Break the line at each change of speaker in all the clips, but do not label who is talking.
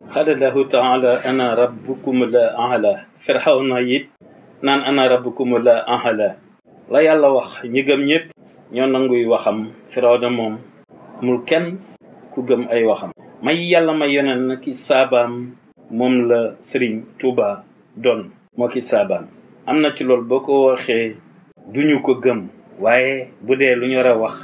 xadalahu taala ana rabbukum la aala Firawna it naan ana rabbukum la aala la yàlla wax ñi gëm ñëpp ñoo nanguy waxam. Firawna moom amul kenn ku gëm ay waxam. may yàlla may yoneen na ki saabaam moom la Sëriñ Tuuba doon moo ki saabaam. am na ci loolu boo ko waxee duñu ko gëm waaye bu dee lu ñu war a wax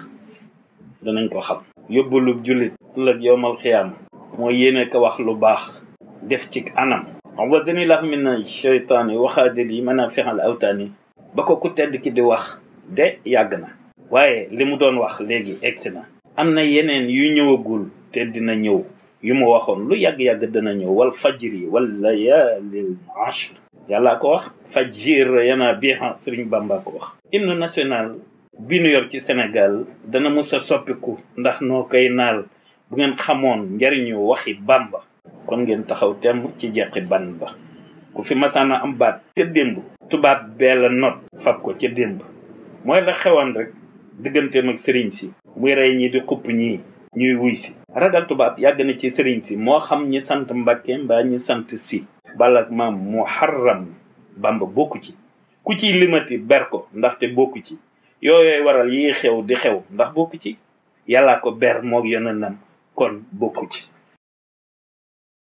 danañ ko xam. yóbbulub jullit ëllëg yowmal xiyaam mooy yéene ko wax lu baax def ci anam. awwadani lahu mina sheytaani waxaadili mana fexal awtaani ba ko ku tedd ki di wax de yàgg na waaye li mu doon wax léegi egsi na. am na yeneen yu ñëwagul te dina ñëw yu mu waxoon lu yàgg-yàgg dana ñëw. wal fajri wal layaalil ashr yàllaa ko wax. fajir yana biha Sëriñ Bamba ko wax. hymne national bi nu yor ci Sénégal dana mës a soppiku ndax noo koy naal. bu ngeen xamoon njariñu waxi Bamba kon ngeen taxaw temm ci jeqi ban ba. ku fi masaana am baat ca démb tubaab bee la not fab ko ca démb. mooy la xewoon rek digganteem ak sëriñ si muy rey ñi di xupp ñii ñuy wuy si. ragal tubaab yàgg na ci sëriñ si moo xam ñi sant Mbàkke mbaa ñi sant si. balak maam Muharram Bamba bokku ci. ku ciy limati ber ko ndaxte bokku ci. yooyooy waral yi xew di xew ndax bokku ci. yàllaa ko ber moog yonenam kon bokku ci.